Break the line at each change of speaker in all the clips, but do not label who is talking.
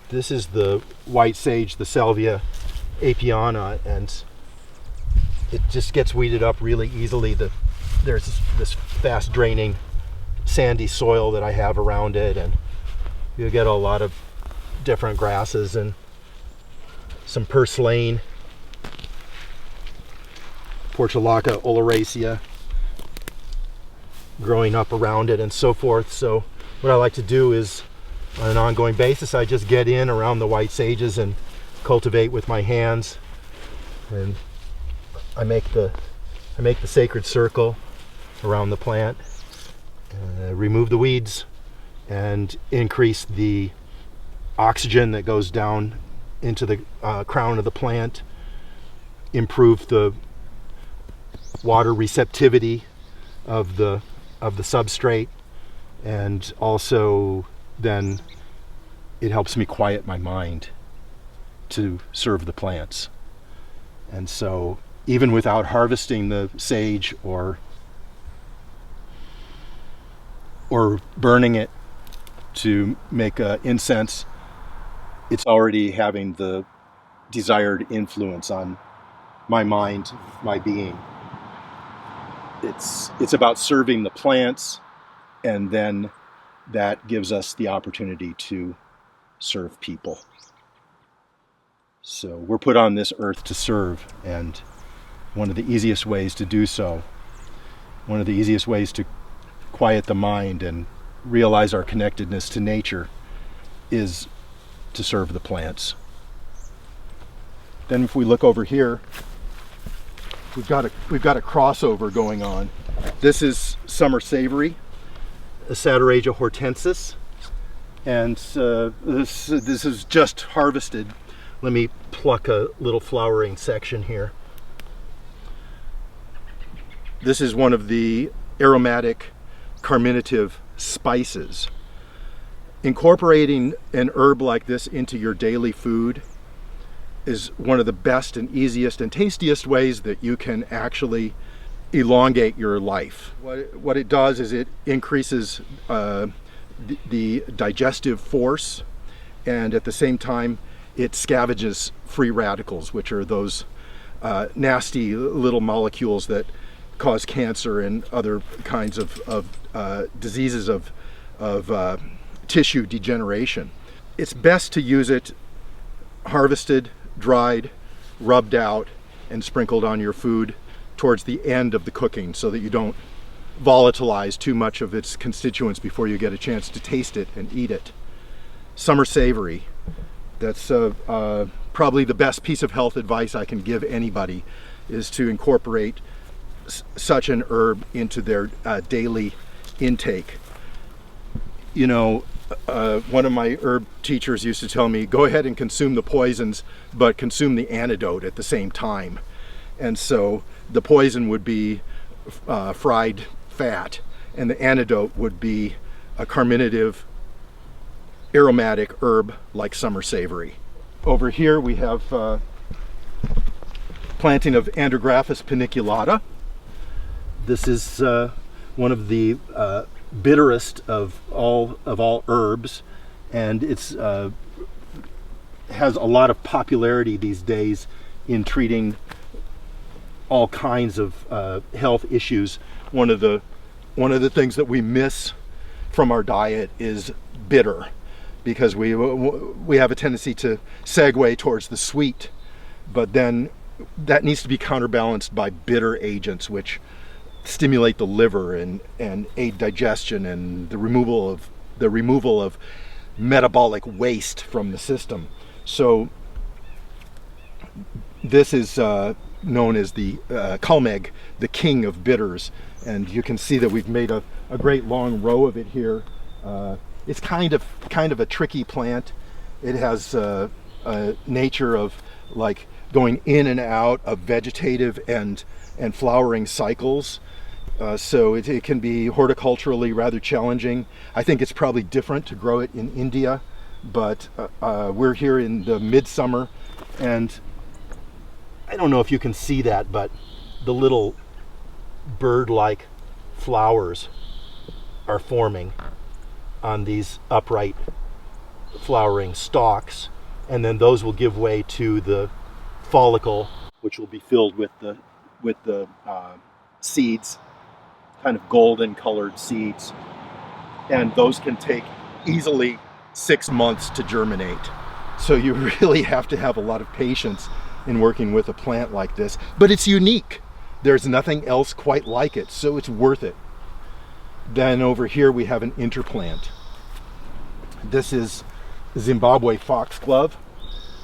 This is the white sage, the Salvia apiana, and it just gets weeded up really easily. There's this fast draining sandy soil that I have around it, and you get a lot of different grasses and some purslane, Portulaca oleracea growing up around it and so forth. So what I like to do is, on an ongoing basis, I just get in around the white sages and cultivate with my hands, and I make the sacred circle around the plant, remove the weeds, and increase the oxygen that goes down into the crown of the plant, improve the water receptivity of the substrate, and also then it helps me quiet my mind to serve the plants. And so even without harvesting the sage or burning it to make incense, it's already having the desired influence on my mind, my being. It's about serving the plants, and then that gives us the opportunity to serve people. So we're put on this earth to serve, and one of the easiest ways to do so, one of the easiest ways to quiet the mind and realize our connectedness to nature, is to serve the plants. Then if we look over here, we've got a crossover going on. This is summer savory, Essata hortensis, and this is just harvested. Let me pluck a little flowering section here. This is one of the aromatic carminative spices. Incorporating an herb like this into your daily food is one of the best and easiest and tastiest ways that you can actually elongate your life. What it does is it increases the digestive force, and at the same time it scavenges free radicals, which are those nasty little molecules that cause cancer and other kinds of diseases of tissue degeneration. It's best to use it harvested, dried, rubbed out, and sprinkled on your food towards the end of the cooking, so that you don't volatilize too much of its constituents before you get a chance to taste it and eat it. Summer savory. That's probably the best piece of health advice I can give anybody, is to incorporate such an herb into their daily intake. You know, one of my herb teachers used to tell me, go ahead and consume the poisons, but consume the antidote at the same time. And so the poison would be fried fat, and the antidote would be a carminative aromatic herb like summer savory. Over here we have planting of Andrographis Paniculata. This is one of the bitterest of all herbs, and it's has a lot of popularity these days in treating all kinds of health issues. One of the things that we miss from our diet is bitter, because we have a tendency to segue towards the sweet, but then that needs to be counterbalanced by bitter agents, which stimulate the liver and aid digestion and the removal of metabolic waste from the system. So this is known as the Kalmeg, the king of bitters, and you can see that we've made a great long row of it here. It's kind of a tricky plant. It has a nature of like going in and out of vegetative and flowering cycles. So it can be horticulturally rather challenging. I think it's probably different to grow it in India, but we're here in the midsummer, and I don't know if you can see that, but the little bird-like flowers are forming on these upright flowering stalks, and then those will give way to the follicle, which will be filled with the seeds, kind of golden colored seeds, and those can take easily 6 months to germinate. So you really have to have a lot of patience in working with a plant like this, but it's unique. There's nothing else quite like it, so it's worth it. Then over here we have an interplant. This is Zimbabwe Fox Glove,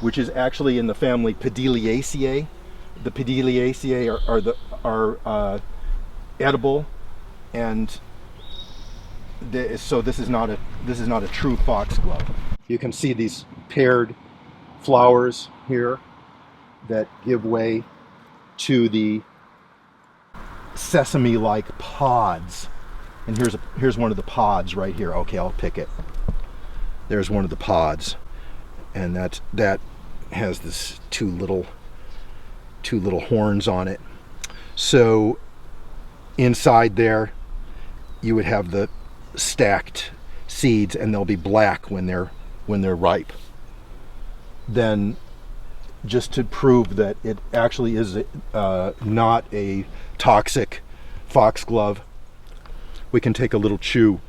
which is actually in the family Pediliaceae. The Pediliaceae are edible, and so this is not a true foxglove. You can see these paired flowers here that give way to the sesame-like pods. And here's one of the pods right here. Okay, I'll pick it. There's one of the pods, and that has this two little horns on it. So inside there, you would have the stacked seeds, and they'll be black when they're ripe. Then, just to prove that it actually is not a toxic foxglove, we can take a little chew,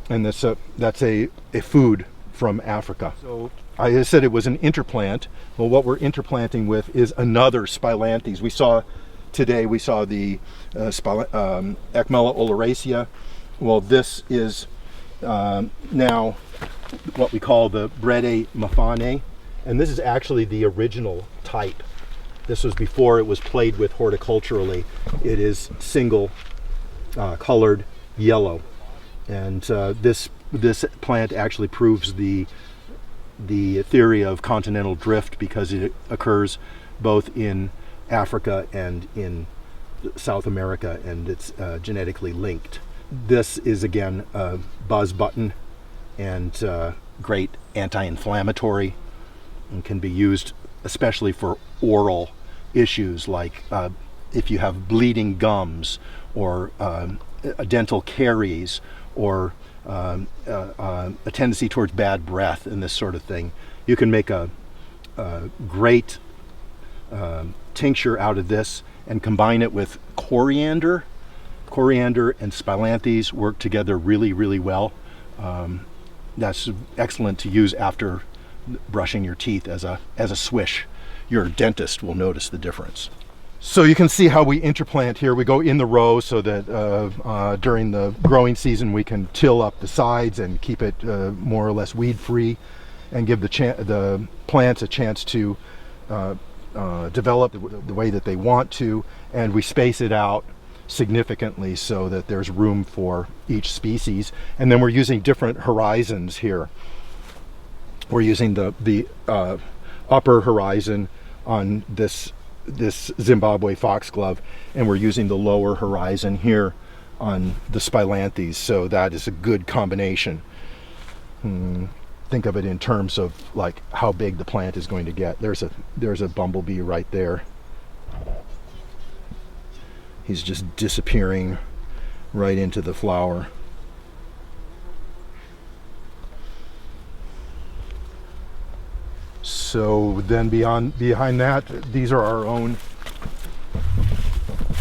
and that's a food from Africa. So I said it was an interplant. Well, what we're interplanting with is another Spilanthes. We saw the Ecmella oleracea. Well, this is now what we call the Brede Mafane, and this is actually the original type. This was before it was played with horticulturally. It is single colored yellow, and this plant actually proves the theory of continental drift, because it occurs both in Africa and in South America, and it's genetically linked. This is again a buzz button and great anti-inflammatory, and can be used especially for oral issues, like if you have bleeding gums or dental caries, or a tendency towards bad breath and this sort of thing. You can make a great tincture out of this and combine it with coriander. Coriander and Spilanthes work together really, really well. That's excellent to use after brushing your teeth as a swish. Your dentist will notice the difference. So you can see how we interplant here. We go in the row so that during the growing season we can till up the sides and keep it more or less weed free, and give the plants a chance to develop the way that they want to, and we space it out significantly so that there's room for each species. And then we're using different horizons here. We're using the upper horizon on this Zimbabwe foxglove, and we're using the lower horizon here on the Spilanthes. So that is a good combination. Think of it in terms of like how big the plant is going to get. There's a bumblebee right there. He's just disappearing right into the flower. So then behind that, these are our own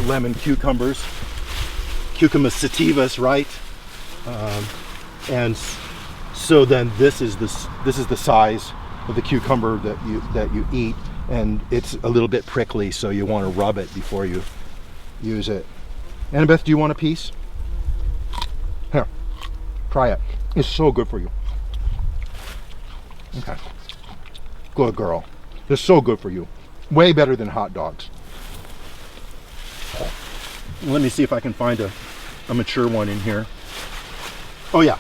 lemon cucumbers, Cucumis sativas, right? And so then this is the size of the cucumber that you eat, and it's a little bit prickly, so you want to rub it before you use it. Annabeth, do you want a piece? Here, try it. It's so good for you. Okay. Good girl. It's so good for you. Way better than hot dogs. Let me see if I can find a mature one in here. Oh yeah.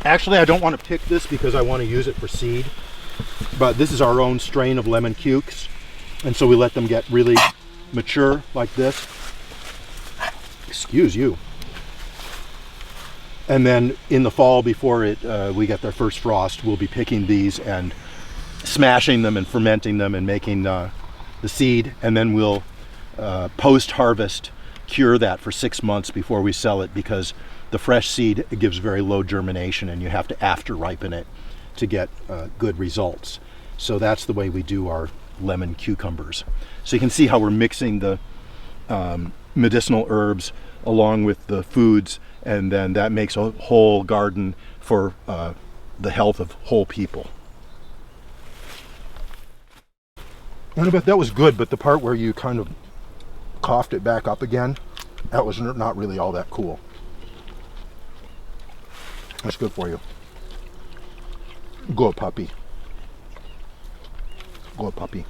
Actually, I don't want to pick this because I want to use it for seed. But this is our own strain of lemon cukes. And so we let them get really mature like this. Excuse you. And then in the fall, before we get their first frost, we'll be picking these and smashing them and fermenting them and making the seed. And then we'll post-harvest cure that for 6 months before we sell it, because the fresh seed gives very low germination and you have to after ripen it to get good results. So that's the way we do our lemon cucumbers. So you can see how we're mixing the medicinal herbs along with the foods, and then that makes a whole garden for the health of whole people. Annabeth, that was good, but the part where you kind of coughed it back up again, that was not really all that cool. That's good for you. Go puppy. Go puppy.